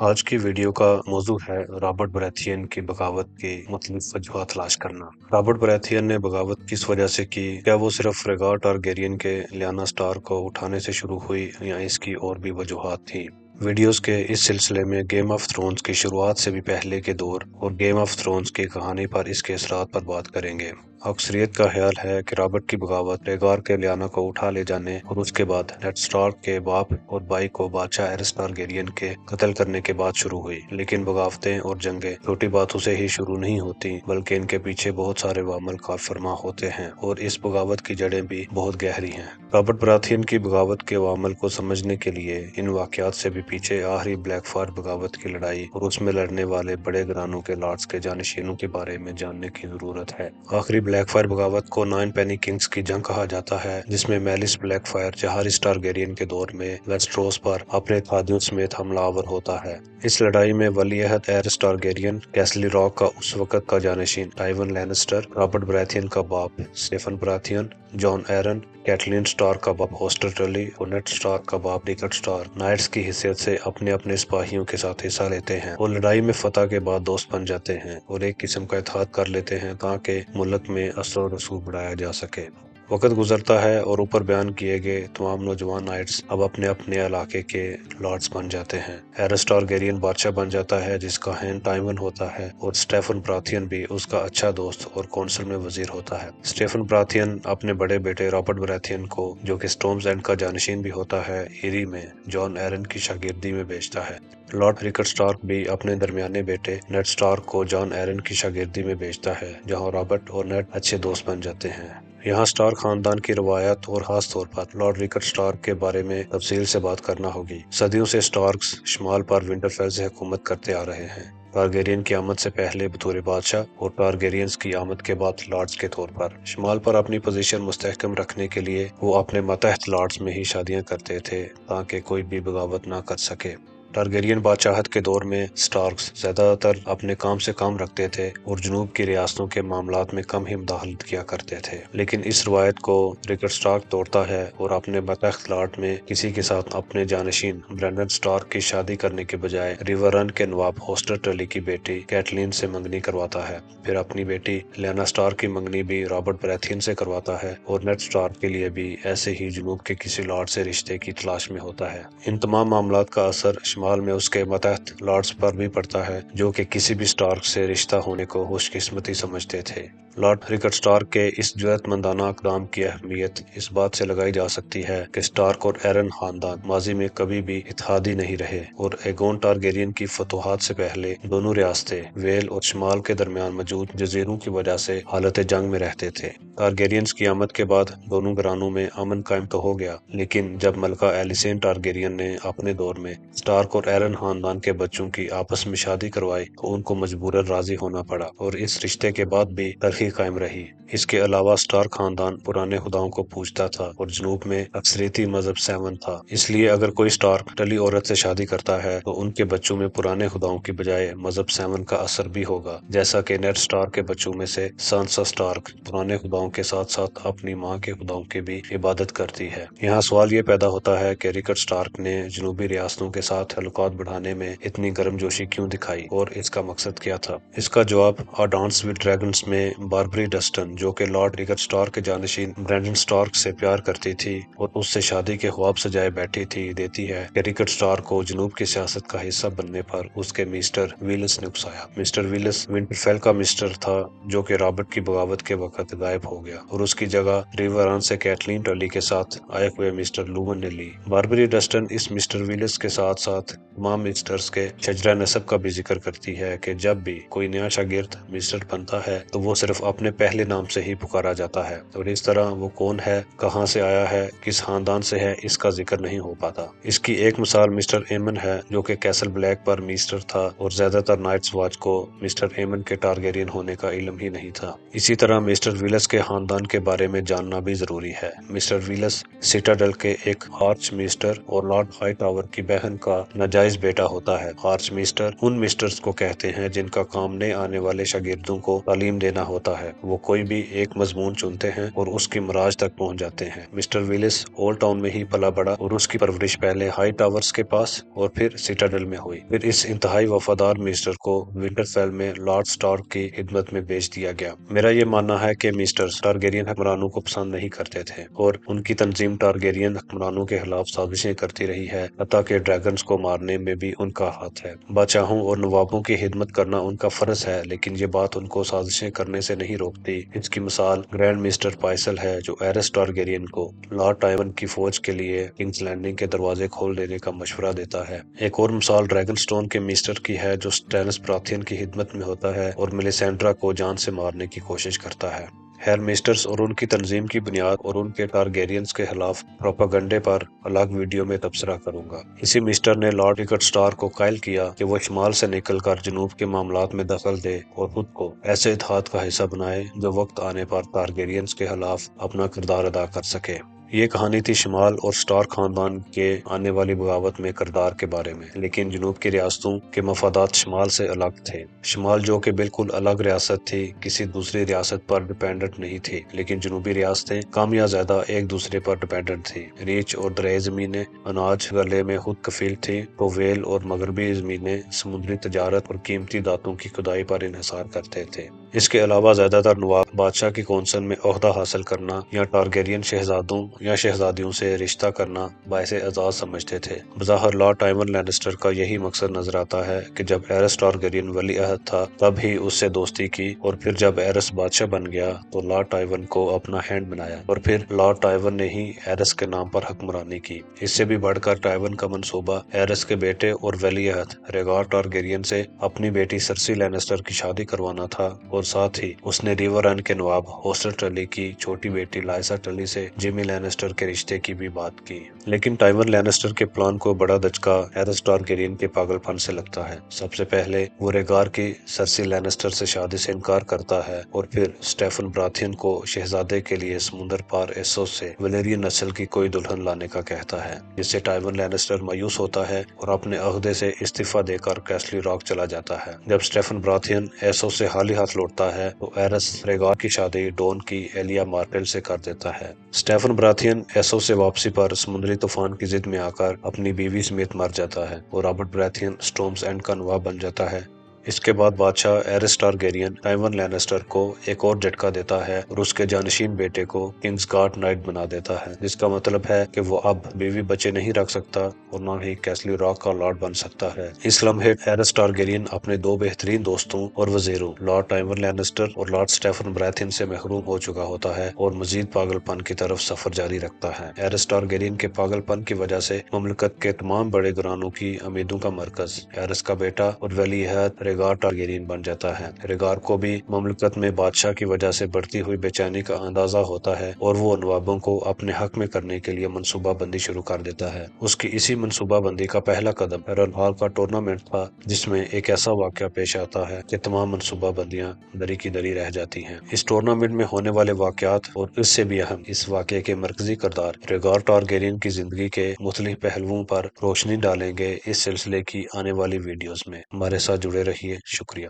آج کی ویڈیو کا موضوع ہے رابرٹ براتھین کی بغاوت کی مختلف وجوہات تلاش کرنا۔ رابرٹ براتھین نے بغاوت کس وجہ سے کی؟ کیا وہ صرف ریگار ٹارگیرین کے لیانا سٹار کو اٹھانے سے شروع ہوئی یا اس کی اور بھی وجوہات تھیں؟ ویڈیوز کے اس سلسلے میں گیم آف تھرونز کی شروعات سے بھی پہلے کے دور اور گیم آف تھرونز کی کہانی پر اس کے اثرات پر بات کریں گے۔ اکثریت کا خیال ہے کہ رابرٹ کی بغاوت ریگار کے لیانا کو اٹھا لے جانے اور اس کے بعد نیڈ سٹارک کے باپ اور بھائی کو بادشاہ ایرس ٹارگیرین کے قتل کرنے کے بعد شروع ہوئی۔ لیکن بغاوتیں اور جنگیں چھوٹی باتوں سے ہی شروع نہیں ہوتی، بلکہ ان کے پیچھے بہت سارے عوامل کار فرما ہوتے ہیں اور اس بغاوت کی جڑیں بھی بہت گہری ہیں۔ رابرٹ براتھین کی بغاوت کے عوامل کو سمجھنے کے لیے ان واقعات سے بھی پیچھے آخری بلیک فائر بغاوت کی لڑائی اور اس میں لڑنے والے بڑے گھرانوں کے لارڈز کے جانشینوں کے بارے میں جاننے کی ضرورت ہے۔ آخری بلیک فائر بغاوت کو 9 پینی کنگز کی جنگ کہا جاتا ہے، جس میں میلس بلیک فائر جہارس ٹارگیرین کے دور میں ویسٹروس پر اپنے اتحادیوں سمیت حملہ آور ہوتا ہے۔ اس لڑائی میں ولی عہد ایرس ٹارگیرین، کیسلی راک کا اس وقت کا جانشین ٹائیون لینسٹر، رابرٹ براتھین کا باپ سٹیفن براتھین، جان ایرن، کیٹلین سٹارک کا باپ ہوسٹر ٹلی اور نیڈ سٹارک کا باپ ریکارڈ سٹارک نائٹس کی حیثیت سے اپنے اپنے سپاہیوں کے ساتھ حصہ لیتے ہیں اور لڑائی میں فتح کے بعد دوست بن جاتے ہیں اور ایک قسم کا اتحاد کر لیتے ہیں تاکہ ملک میں اثر و رسوخ بڑھایا جا سکے۔ وقت گزرتا ہے اور اوپر بیان کیے گئے تمام نوجوان نائٹس اب اپنے اپنے علاقے کے لارڈز بن جاتے ہیں۔ ایرس ٹارگیرین بادشاہ بن جاتا ہے جس کا ہین ٹائیون ہوتا ہے اور سٹیفن براتھین بھی اس کا اچھا دوست اور کونسل میں وزیر ہوتا ہے۔ سٹیفن براتھین اپنے بڑے بیٹے رابرٹ براتھین کو، جو کہ سٹورمز اینڈ کا جانشین بھی ہوتا ہے، ایری میں جان ایرن کی شاگردی میں بھیجتا ہے۔ لارڈ ریکارڈ سٹارک بھی اپنے درمیانے بیٹے نیڈ سٹارک کو جان ایرن کی شاگردی میں بھیجتا ہے، جہاں رابرٹ اور نیڈ اچھے دوست بن جاتے ہیں۔ یہاں سٹارک خاندان کی روایات اور خاص طور پر لارڈ ریکارڈ سٹارک کے بارے میں تفصیل سے بات کرنا ہوگی۔ صدیوں سے سٹارکس شمال پر ونٹرفیل سے حکومت کرتے آ رہے ہیں، ٹارگیرین کی آمد سے پہلے بطور بادشاہ اور ٹارگیرینز کی آمد کے بعد لارڈز کے طور پر۔ شمال پر اپنی پوزیشن مستحکم رکھنے کے لیے وہ اپنے ماتحت لارڈز میں ہی شادیاں کرتے تھے تاکہ کوئی بھی بغاوت نہ کر سکے۔ ٹارگیرین بادشاہت کے دور میں سٹارکس زیادہ تر اپنے کام سے کام رکھتے تھے اور جنوب کی ریاستوں کے معاملات میں کم ہی مداخلت کیا کرتے تھے، لیکن اس روایت کو ریکارڈ سٹارک توڑتا ہے اور اپنے ماتحت لارڈ میں کسی کے ساتھ اپنے جانشین برینڈن سٹارک کی شادی کرنے کے بجائے ریور رن کے نواب ہوسٹر ٹلی کی بیٹی کیٹلین سے منگنی کرواتا ہے، پھر اپنی بیٹی لیانا سٹارک کی منگنی بھی رابرٹ براتھین سے کرواتا ہے اور نیڈ سٹارک کے لیے بھی ایسے ہی جنوب کے کسی لارڈ سے رشتے کی تلاش میں ہوتا ہے۔ ان تمام معاملات کا اثر شمال میں اس کے ماتحت لارڈز پر بھی پڑتا ہے، جو کہ کسی بھی سٹارک سے رشتہ ہونے کو خوش قسمتی سمجھتے تھے۔ لارڈ ریکارڈ سٹارک کے اس جرأت مندانہ اقدام کی اہمیت اس بات سے لگائی جا سکتی ہے کہ سٹارک اور ایرن خاندان ماضی میں کبھی بھی اتحادی نہیں رہے اور ایگون ٹارگیرین کی فتوحات سے پہلے دونوں ریاستیں ویل اور شمال کے درمیان موجود جزیروں کی وجہ سے حالت جنگ میں رہتے تھے۔ ٹارگیرینز کی آمد کے بعد دونوں گھرانوں میں امن قائم تو ہو گیا، لیکن جب ملکہ ایلیسین ٹارگیرین نے اپنے دور میں سٹارک اور ایرن خاندان کے بچوں کی آپس میں شادی کروائی تو ان کو مجبوراً راضی ہونا پڑا اور اس رشتے کے بعد بھی تلخی قائم رہی۔ اس کے علاوہ سٹارک خاندان پرانے خداؤں کو پوجتا تھا اور جنوب میں اکثریتی مذہب سیون تھا، اس لیے اگر کوئی سٹارک ٹلی عورت سے شادی کرتا ہے تو ان کے بچوں میں پرانے خداؤں کی بجائے مذہب سیون کا اثر بھی ہوگا، جیسا کہ نیڈ سٹارک کے بچوں میں سے سانسا سٹارک پرانے خداؤں کے ساتھ ساتھ اپنی ماں کے خداؤں کی بھی عبادت کرتی ہے۔ یہاں سوال یہ پیدا ہوتا ہے کہ ریکارڈ سٹارک نے جنوبی ریاستوں کے ساتھ تعلقات بڑھانے میں اتنی گرم جوشی کیوں دکھائی اور اس کا مقصد کیا تھا؟ اس کا جواب آ ڈانس ود ڈریگنز میں باربری ڈسٹن، جو کہ لارڈ ریکارڈ سٹارک کے جانشین برینڈن سٹارک سے پیار کرتی تھی اور اس سے شادی کے خواب سجائے بیٹھی تھی، دیتی ہے کہ ریکارڈ سٹارک کو جنوب کی سیاست کا حصہ بننے پر اس کے مسٹر ویلس نے اکسایا۔ مسٹر ویلس ونٹرفیل کا مسٹر تھا جو کہ رابرٹ کی بغاوت کے وقت غائب ہو گیا اور اس کی جگہ ریوران سے کیٹلین ٹلی کے ساتھ آئے ہوئے مسٹر لوون نے لی۔ باربری ڈسٹن اس مسٹر ویلس کے ساتھ ساتھ تمام مسٹرز کے شجرہ نسب کا بھی ذکر کرتی ہے کہ جب بھی کوئی نیا شاگرد مسٹر بنتا ہے تو وہ صرف اپنے پہلے نام سے ہی پکارا جاتا ہے اور اس طرح وہ کون ہے، کہاں سے آیا ہے، کس خاندان سے ہے، اس کا ذکر نہیں ہو پاتا۔ اس کی ایک مثال مسٹر ایمن ہے، جو کہ کیسل بلیک پر مسٹر تھا اور زیادہ تر نائٹس واچ کو مسٹر ایمن کے ٹارگیرین ہونے کا علم ہی نہیں تھا۔ اسی طرح مسٹر ویلس کے خاندان کے بارے میں جاننا بھی ضروری ہے۔ مسٹر ویلس سٹاڈل کے ایک آرچ مسٹر اور لارڈ ہائی ٹاور کی بہن کا ناجائز بیٹا ہوتا ہے۔ آرچ میسٹر ان میسٹرز کو کہتے ہیں جن کا کام نئے آنے والے شاگردوں کو تعلیم دینا ہوتا ہے۔ وہ کوئی بھی ایک مضمون چنتے ہیں اور اس کی مراج تک پہنچ جاتے ہیں۔ مسٹر ویلس اولڈ ٹاؤن میں ہی پلا بڑا اور اس کی پرورش پہلے ہائی ٹاورز کے پاس اور پھر سٹاڈل میں ہوئی۔ پھر اس انتہائی وفادار مسٹر کو ونٹرفیل میں لارڈ سٹارک کی خدمت میں بھیج دیا گیا۔ میرا یہ ماننا ہے کہ مسٹر ٹارگیرین حکمرانوں کو پسند نہیں کرتے تھے اور ان کی تنظیم ٹارگیرین حکمرانوں کے خلاف سازشیں کرتی رہی ہے، حتیٰ کہ ڈریگنز کو مارنے میں بھی ان کا ہاتھ ہے۔ بادشاہوں اور نوابوں کی خدمت کرنا ان کا فرض ہے، لیکن یہ بات ان کو سازشیں کرنے سے نہیں روکتی۔ اس کی مثال گرینڈ مسٹر پائسل ہے، جو ایرس ٹارگیرین کو لارڈ ٹائون کی فوج کے لیے کنگز لینڈنگ کے دروازے کھول دینے کا مشورہ دیتا ہے۔ ایک اور مثال ڈریگن سٹون کے مسٹر کی ہے، جو سٹینس براتھین کی خدمت میں ہوتا ہے اور میلیسینڈرا کو جان سے مارنے کی کوشش کرتا ہے۔ ہیر میسٹرز اور ان کی تنظیم کی بنیاد اور ان کے ٹارگیرینز کے خلاف پروپیگنڈے پر الگ ویڈیو میں تبصرہ کروں گا۔ اسی مسٹر نے لارڈ ریچرڈ سٹار کو قائل کیا کہ وہ شمال سے نکل کر جنوب کے معاملات میں دخل دے اور خود کو ایسے اتحاد کا حصہ بنائے جو وقت آنے پر ٹارگیرینز کے خلاف اپنا کردار ادا کر سکے۔ یہ کہانی تھی شمال اور سٹار خاندان کے آنے والی بغاوت میں کردار کے بارے میں، لیکن جنوب کی ریاستوں کے مفادات شمال سے الگ تھے۔ شمال جو کہ بالکل الگ ریاست تھی، کسی دوسری ریاست پر ڈیپینڈنٹ نہیں تھی، لیکن جنوبی ریاستیں کم یا زیادہ ایک دوسرے پر ڈیپینڈنٹ تھی۔ ریچ اور دریائی زمینیں اناج غلے میں خود کفیل تھیں، تو ویل اور مغربی زمینیں سمندری تجارت اور قیمتی دھاتوں کی کھدائی پر انحصار کرتے تھے۔ اس کے علاوہ زیادہ تر نواب بادشاہ کی کونسل میں عہدہ حاصل کرنا یا ٹارگیرین شہزادوں یا شہزادیوں سے رشتہ کرنا باعث اعزاز سمجھتے تھے۔ بظاہر لارڈ ٹائون لینسٹر کا یہی مقصد نظر آتا ہے کہ جب ایرس ٹارگیرین ولی عہد تھا تب ہی اس سے دوستی کی، اور پھر جب ایرس بادشاہ بن گیا تو لارڈ ٹائون کو اپنا ہینڈ بنایا، اور پھر لارڈ ٹائون نے ہی ایرس کے نام پر حکمرانی کی۔ اس سے بھی بڑھ کر ٹائون کا منصوبہ ایرس کے بیٹے اور ولی عہد ریگار ٹارگیرین سے اپنی بیٹی سرسی لینسٹر کی شادی کروانا تھا، اور ساتھ ہی اس نے ریور اینڈ کے نواب ہوسٹر ٹلی کی چھوٹی بیٹی لائسا ٹلی سے جیمی لینسٹر کے رشتے کی بھی بات کی۔ لیکن ٹائون لینسٹر کے پلان کو بڑا دھچکا ایرس ٹارگیرین کے پاگل پن سے لگتا ہے۔ سب سے پہلے وہ ریگار کی سرسی لینسٹر سے شادی سے انکار کرتا ہے، اور پھر سٹیفن براتھین کو شہزادے کے لیے سمندر پار ایسوس سے ولیرین نسل کی کوئی دلہن لانے کا کہتا ہے، جس سے ٹائون لینسٹر مایوس ہوتا ہے اور اپنے عہدے سے استعفیٰ دے کر کیسلی راک چلا جاتا ہے۔ جب سٹیفن براتھین ایسوس سے خالی ہاتھ لوٹتا ہے تو ایرس ریگار کی شادی ڈون کی ایلیا مارٹل سے کر دیتا ہے۔ سٹیفن براتھین ایسوس سے واپسی پر سمندری طوفان کی ضد میں آ کر اپنی بیوی سمیت مر جاتا ہے، اور رابرٹ براتھین سٹورمز اینڈ کا نواب بن جاتا ہے۔ اس کے بعد بادشاہ ایرس ٹارگیرین ٹائون لینسٹر کو ایک اور جھٹکا دیتا ہے اور اس کے جانشین بیٹے کو کنگز گارڈ نائٹ بنا دیتا ہے، جس کا مطلب ہے کہ وہ اب بیوی بچے نہیں رکھ سکتا اور نہ ہی کیسلی راک کا لارڈ بن سکتا ہے۔ اس لمحے ایرس ٹارگیرین اپنے دو بہترین دوستوں اور وزیروں لارڈ ٹائون لینسٹر اور لارڈ سٹیفن براتھین سے محروم ہو چکا ہوتا ہے اور مزید پاگل پن کی طرف سفر جاری رکھتا ہے۔ ایرس ٹارگیرین کے پاگل پن کی وجہ سے مملکت کے تمام بڑے گھرانوں کی امیدوں کا مرکز ایرس کا بیٹا اور ولی عہد ریگار ٹارگیرین بن جاتا ہے۔ ریگار کو بھی مملکت میں بادشاہ کی وجہ سے بڑھتی ہوئی بے چینی کا اندازہ ہوتا ہے، اور وہ نوابوں کو اپنے حق میں کرنے کے لیے منصوبہ بندی شروع کر دیتا ہے۔ اس کی اسی منصوبہ بندی کا پہلا قدم ہیرن ہال کا ٹورنامنٹ تھا، جس میں ایک ایسا واقعہ پیش آتا ہے کہ تمام منصوبہ بندیاں دری کی دری رہ جاتی ہیں۔ اس ٹورنامنٹ میں ہونے والے واقعات اور اس سے بھی اہم اس واقعے کے مرکزی کردار ریگار ٹارگیرین کی زندگی کے مختلف پہلوؤں پر روشنی ڈالیں گے۔ اس سلسلے کی آنے والی ویڈیوز میں ہمارے ساتھ جڑے رہیے۔ شکریہ۔